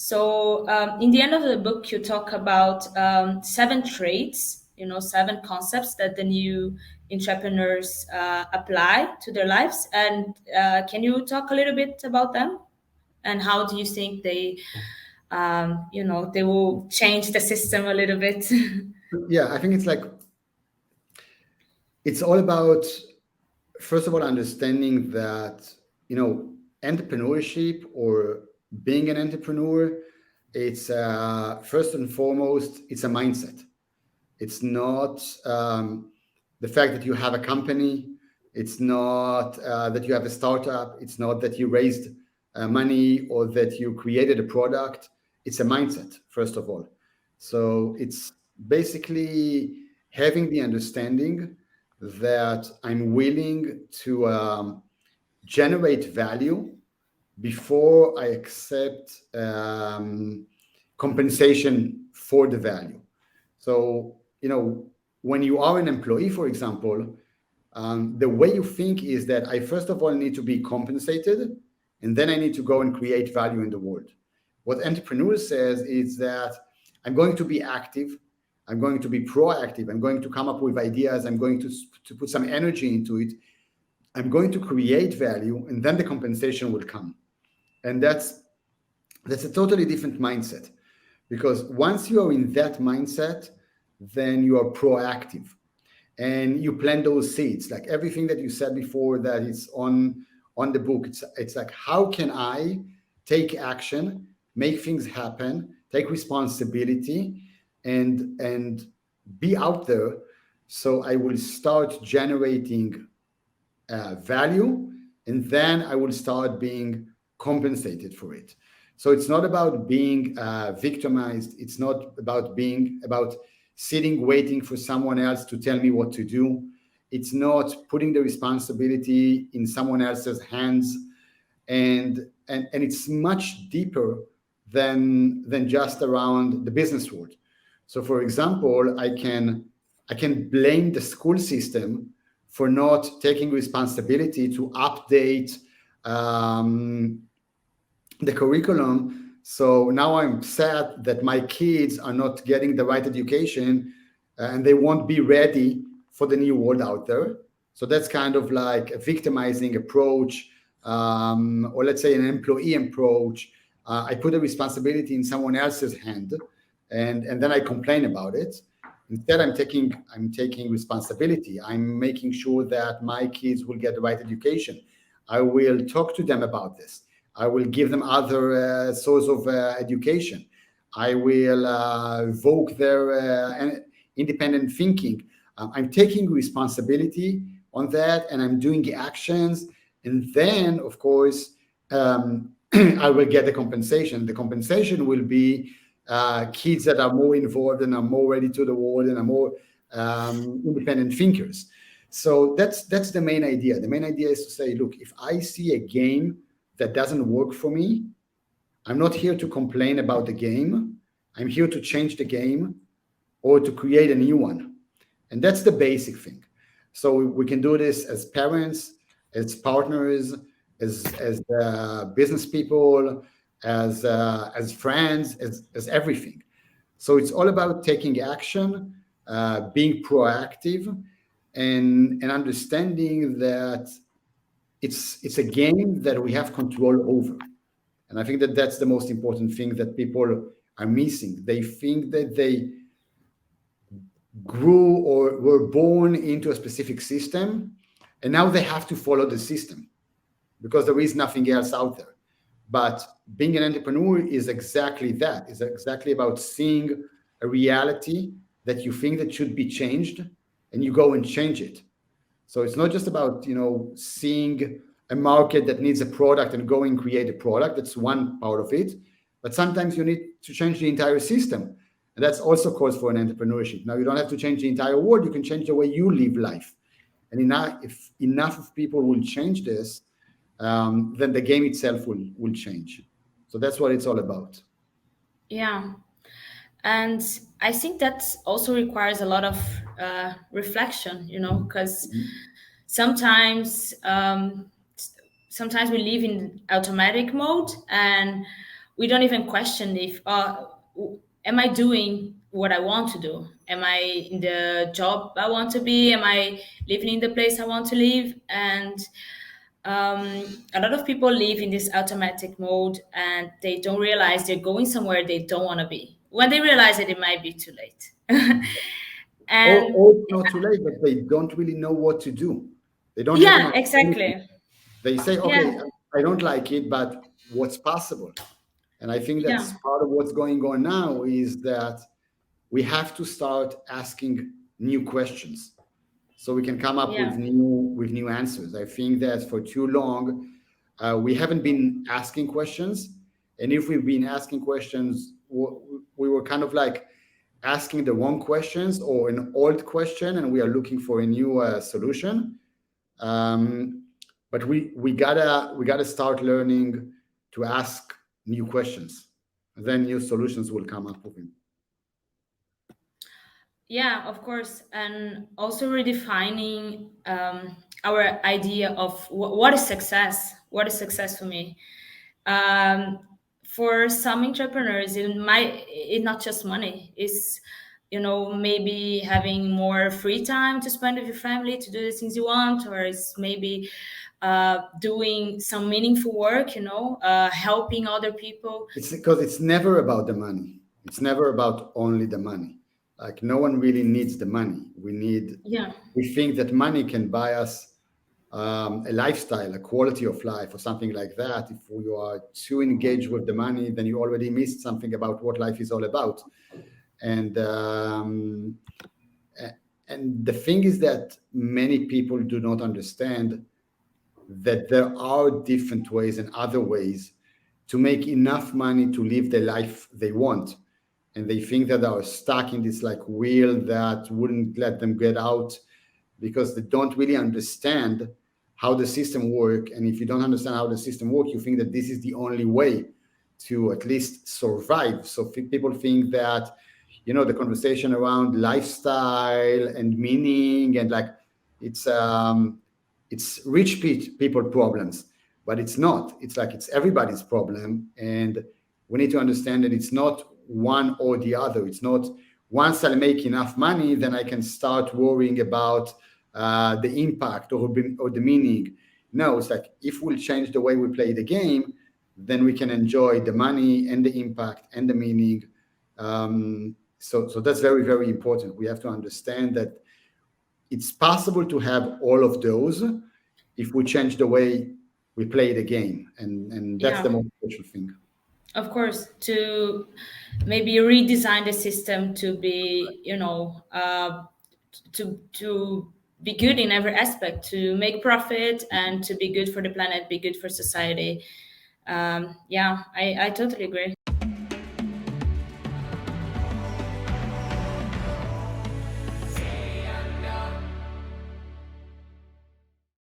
So in the end of the book, you talk about 7 traits, 7 concepts that the new entrepreneurs apply to their lives. And can you talk a little bit about them? And how do you think they will change the system a little bit? Yeah, I think it's all about, first of all, understanding that, entrepreneurship or being an entrepreneur, it's first and foremost, it's a mindset. It's not the fact that you have a company. It's not that you have a startup. It's not that you raised money or that you created a product. It's a mindset, first of all. So it's basically having the understanding that I'm willing to generate value before I accept compensation for the value. So, when you are an employee, for example, the way you think is that I first of all need to be compensated, and then I need to go and create value in the world. What entrepreneur says is that I'm going to be active, I'm going to be proactive, I'm going to come up with ideas, I'm going to put some energy into it, I'm going to create value, and then the compensation will come. And that's a totally different mindset, because once you are in that mindset, then you are proactive and you plant those seeds, like everything that you said before that is on the book. It's like, how can I take action, make things happen, take responsibility, and be out there, so I will start generating value, and then I will start being compensated for it. So it's not about being victimized. It's not about sitting waiting for someone else to tell me what to do. It's not putting the responsibility in someone else's hands, and it's much deeper than just around the business world. So, for example, I can blame the school system for not taking responsibility to update the curriculum. So now I'm sad that my kids are not getting the right education, and they won't be ready for the new world out there. So that's kind of like a victimizing approach, or let's say an employee approach. I put the responsibility in someone else's hand, and then I complain about it. Instead, I'm taking responsibility. I'm making sure that my kids will get the right education. I will talk to them about this. I will give them other sources of education. I will evoke their independent thinking. I'm taking responsibility on that, and I'm doing actions. And then, of course, I will get the compensation. The compensation will be kids that are more involved and are more ready to the world and are more independent thinkers. So that's the main idea. The main idea is to say, look, if I see a game that doesn't work for me, I'm not here to complain about the game. I'm here to change the game or to create a new one. And that's the basic thing. So we can do this as parents, as partners, as business people, as friends, as everything. So it's all about taking action, being proactive, and understanding that it's a game that we have control over. And I think that that's the most important thing that people are missing. They think that they grew or were born into a specific system, and now they have to follow the system because there is nothing else out there. But being an entrepreneur is exactly that. It's exactly about seeing a reality that you think that should be changed, and you go and change it. So it's not just about, seeing a market that needs a product and go and create a product. That's one part of it. But sometimes you need to change the entire system. And that's also calls for an entrepreneurship. Now, you don't have to change the entire world. You can change the way you live life. And if enough of people will change this, then the game itself will change. So that's what it's all about. Yeah. And I think that also requires a lot of reflection, because sometimes we live in automatic mode, and we don't even question if am I doing what I want to do? Am I in the job I want to be? Am I living in the place I want to live? And a lot of people live in this automatic mode, and they don't realize they're going somewhere they don't want to be. When they realize it might be too late. And or it's not too late, but they don't really know what to do. They don't have an yeah, opportunity. exactly. They say, okay, Yeah, I don't like it, but what's possible? And I think that's yeah, part of what's going on now, is that we have to start asking new questions so we can come up yeah, with new answers. I think that for too long we haven't been asking questions, and if we've been asking questions, we were kind of like asking the wrong questions or an old question, and we are looking for a new solution. Um, but we gotta start learning to ask new questions. Then new solutions will come up with it. yeah, of course. And also redefining our idea of what is success. What is success for me? Um, for some entrepreneurs, it not just money. It's, maybe having more free time to spend with your family, to do the things you want, or it's maybe doing some meaningful work, helping other people. It's because it's never about the money. It's never about only the money. Like, no one really needs the money. Yeah, We think that money can buy us a lifestyle, a quality of life, or something like that. If you are too engaged with the money, then you already missed something about what life is all about. And and the thing is that many people do not understand that there are different ways and other ways to make enough money to live the life they want. And they think that they are stuck in this like wheel that wouldn't let them get out, because they don't really understand how the system work. And if you don't understand how the system work, you think that this is the only way to at least survive. So people think that, the conversation around lifestyle and meaning, and like, it's rich people problems, but it's not. It's like it's everybody's problem, and we need to understand that it's not one or the other. It's not, once I make enough money, then I can start worrying about the impact or the meaning. No, it's like, if we'll change the way we play the game, then we can enjoy the money and the impact and the meaning. So that's very, very important. We have to understand that it's possible to have all of those if we change the way we play the game, and that's the yeah. most crucial thing. Of course, to maybe redesign the system to be, to be good in every aspect, to make profit and to be good for the planet, be good for society. Yeah, I totally agree.